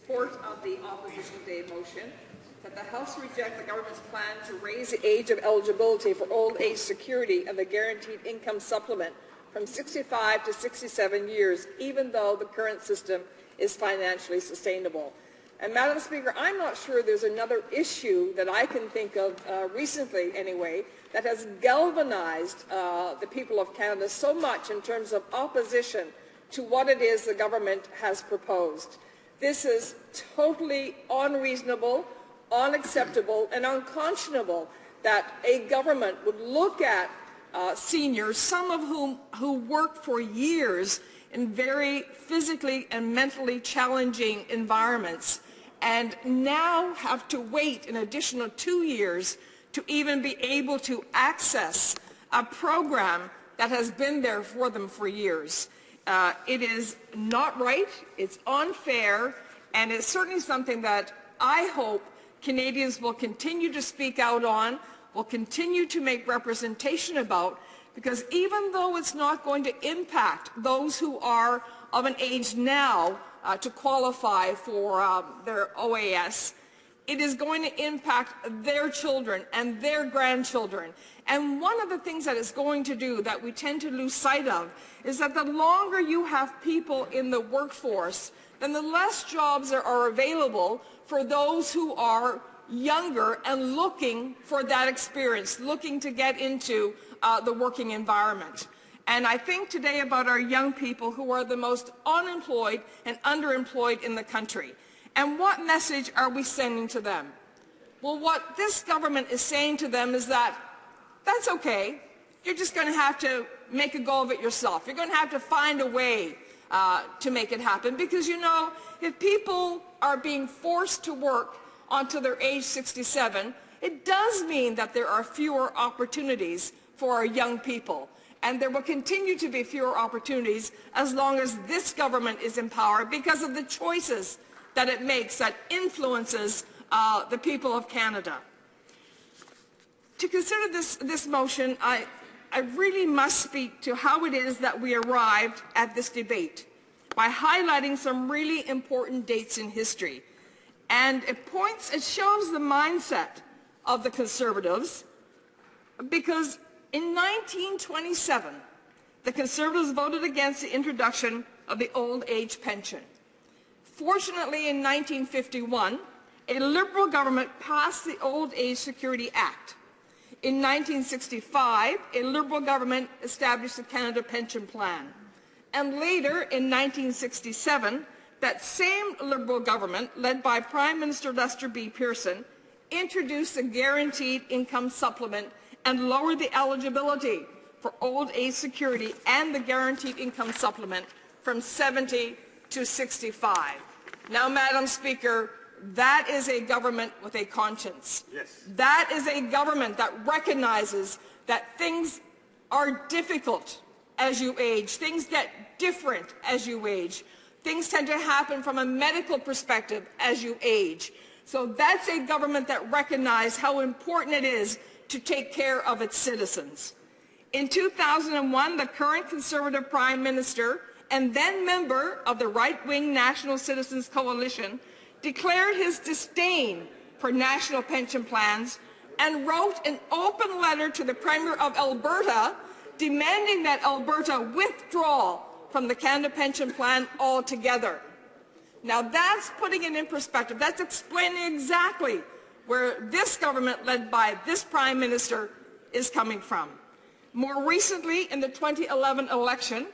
support of the Opposition Day motion that the House reject the government's plan to raise the age of eligibility for old age security and the guaranteed income supplement from 65 to 67 years, even though the current system is financially sustainable. And Madam Speaker, I'm not sure there's another issue that I can think of recently anyway that has galvanized the people of Canada so much in terms of opposition to what it is the government has proposed. This is totally unreasonable, unacceptable, and unconscionable that a government would look at seniors, some of whom work for years in very physically and mentally challenging environments, and now have to wait an additional 2 years to even be able to access a program that has been there for them for years. It is not right, it's unfair, and it's certainly something that I hope Canadians will continue to speak out on, will continue to make representation about, because even though it's not going to impact those who are of an age now to qualify for their OAS, it is going to impact their children and their grandchildren. And one of the things that it's going to do that we tend to lose sight of is that the longer you have people in the workforce, then the less jobs there are available for those who are younger and looking for that experience, looking to get into the working environment. And I think today about our young people who are the most unemployed and underemployed in the country. And what message are we sending to them? Well, what this government is saying to them is that that's okay. You're just going to have to make a go of it yourself. You're going to have to find a way to make it happen. Because, you know, if people are being forced to work until they're age 67, it does mean that there are fewer opportunities for our young people. And there will continue to be fewer opportunities as long as this government is in power because of the choices that it makes that influences the people of Canada. To consider this motion, I really must speak to how it is that we arrived at this debate by highlighting some really important dates in history. And it shows the mindset of the Conservatives, because in 1927, the Conservatives voted against the introduction of the old age pension. Fortunately, in 1951, a Liberal government passed the Old Age Security Act. In 1965, a Liberal government established the Canada Pension Plan. And later, in 1967, that same Liberal government, led by Prime Minister Lester B. Pearson, introduced the Guaranteed Income Supplement and lowered the eligibility for old age security and the Guaranteed Income Supplement from 70 to 65. Now, Madam Speaker, that is a government with a conscience. Yes. That is a government that recognizes that things are difficult as you age. Things get different as you age. Things tend to happen from a medical perspective as you age. So that's a government that recognizes how important it is to take care of its citizens. In 2001, the current Conservative Prime Minister and then member of the right-wing National Citizens Coalition declared his disdain for national pension plans and wrote an open letter to the Premier of Alberta demanding that Alberta withdraw from the Canada Pension Plan altogether. Now that's putting it in perspective. That's explaining exactly where this government, led by this Prime Minister, is coming from. More recently, in the 2011 election,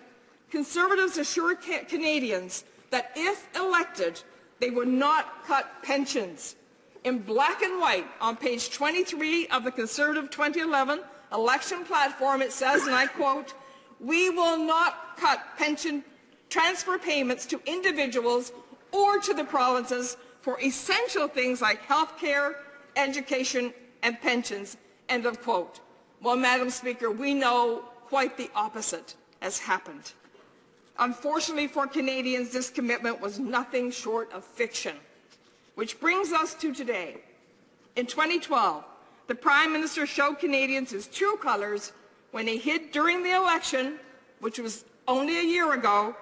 Conservatives assured Canadians that if elected, they would not cut pensions. In black and white, on page 23 of the Conservative 2011 election platform, it says, and I quote, "We will not cut pension transfer payments to individuals or to the provinces for essential things like health care, education, and pensions," end of quote. Well, Madam Speaker, we know quite the opposite has happened. Unfortunately for Canadians, this commitment was nothing short of fiction. Which brings us to today. In 2012, the Prime Minister showed Canadians his true colors when he hid during the election, which was only a year ago,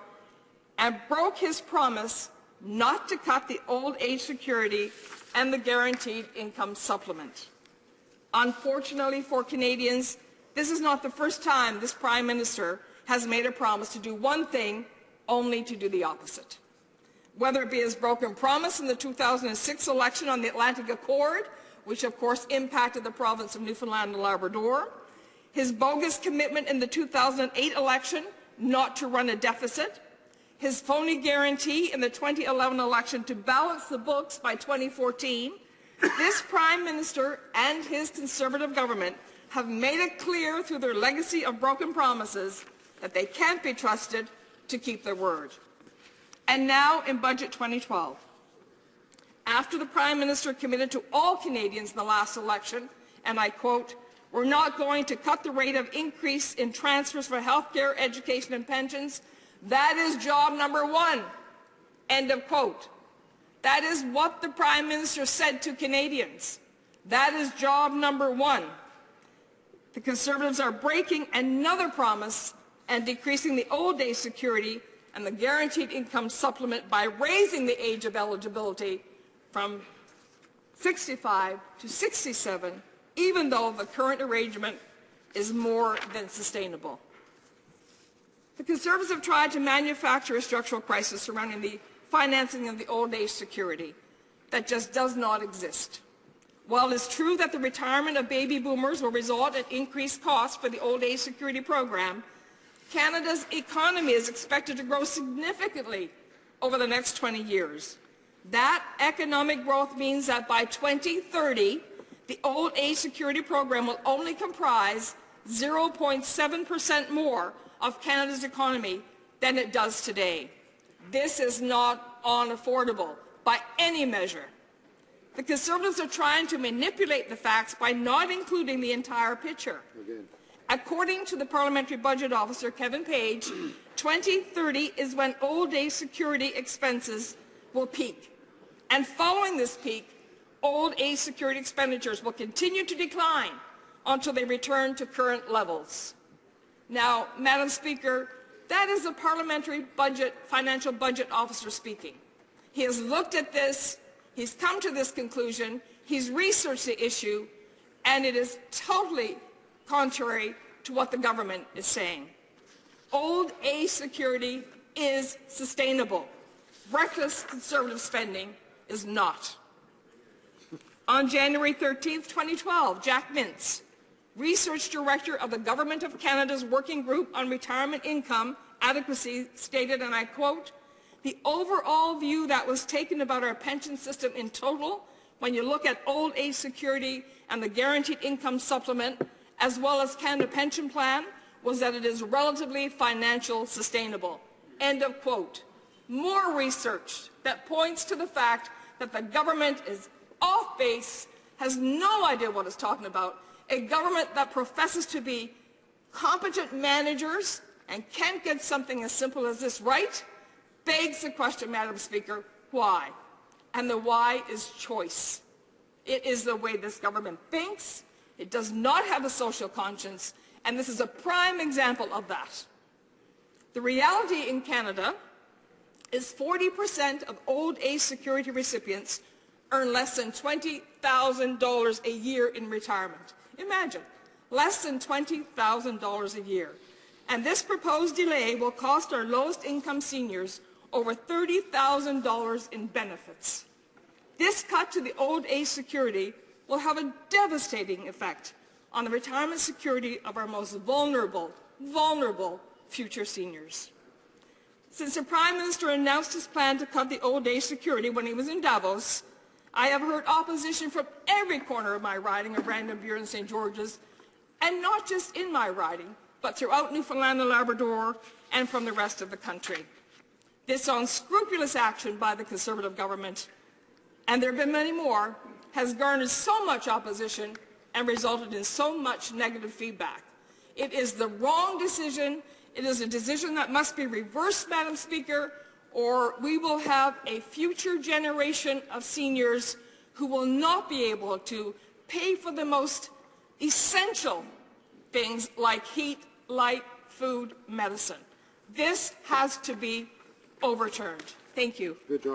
and broke his promise not to cut the old age security and the guaranteed income supplement. Unfortunately for Canadians, this is not the first time this Prime Minister has made a promise to do one thing, only to do the opposite. Whether it be his broken promise in the 2006 election on the Atlantic Accord, which of course impacted the province of Newfoundland and Labrador, his bogus commitment in the 2008 election not to run a deficit, his phony guarantee in the 2011 election to balance the books by 2014, this Prime Minister and his Conservative government have made it clear through their legacy of broken promises that they can't be trusted to keep their word. And now in Budget 2012, after the Prime Minister committed to all Canadians in the last election, and I quote, "We're not going to cut the rate of increase in transfers for health care, education and pensions. That is job number one." End of quote. That is what the Prime Minister said to Canadians. That is job number one. The Conservatives are breaking another promise and decreasing the old age security and the guaranteed income supplement by raising the age of eligibility from 65 to 67, even though the current arrangement is more than sustainable. The Conservatives have tried to manufacture a structural crisis surrounding the financing of the old age security that just does not exist. While it's true that the retirement of baby boomers will result in increased costs for the old age security program, Canada's economy is expected to grow significantly over the next 20 years. That economic growth means that by 2030, the old age security program will only comprise 0.7% more of Canada's economy than it does today. This is not unaffordable by any measure. The Conservatives are trying to manipulate the facts by not including the entire picture. According to the Parliamentary Budget Officer, Kevin Page, 2030 is when old age security expenses will peak. And following this peak, old age security expenditures will continue to decline until they return to current levels. Now, Madam Speaker, that is the Parliamentary Financial Budget Officer speaking. He has looked at this, he's come to this conclusion, he's researched the issue, and it is totally contrary to what the government is saying. Old age security is sustainable. Reckless Conservative spending is not. On January 13, 2012, Jack Mintz, Research Director of the Government of Canada's Working Group on Retirement Income Adequacy, stated, and I quote, "The overall view that was taken about our pension system in total, when you look at old age security and the guaranteed income supplement, as well as Canada Pension Plan, was that it is relatively financial sustainable." End of quote. More research that points to the fact that the government is off base, has no idea what it's talking about, a government that professes to be competent managers and can't get something as simple as this right, begs the question, Madam Speaker, why? And the why is choice. It is the way this government thinks. It does not have a social conscience, and this is a prime example of that. The reality in Canada is 40% of old age security recipients earn less than $20,000 a year in retirement. Imagine, less than $20,000 a year. And this proposed delay will cost our lowest income seniors over $30,000 in benefits. This cut to the old age security will have a devastating effect on the retirement security of our most vulnerable future seniors. Since the Prime Minister announced his plan to cut the old age security when he was in Davos, I have heard opposition from every corner of my riding of Brandon, Buren, and St. George's, and not just in my riding, but throughout Newfoundland and Labrador and from the rest of the country. This unscrupulous action by the Conservative government, and there have been many more, has garnered so much opposition and resulted in so much negative feedback. It is the wrong decision. It is a decision that must be reversed, Madam Speaker, or we will have a future generation of seniors who will not be able to pay for the most essential things like heat, light, food, medicine. This has to be overturned. Thank you. Good job.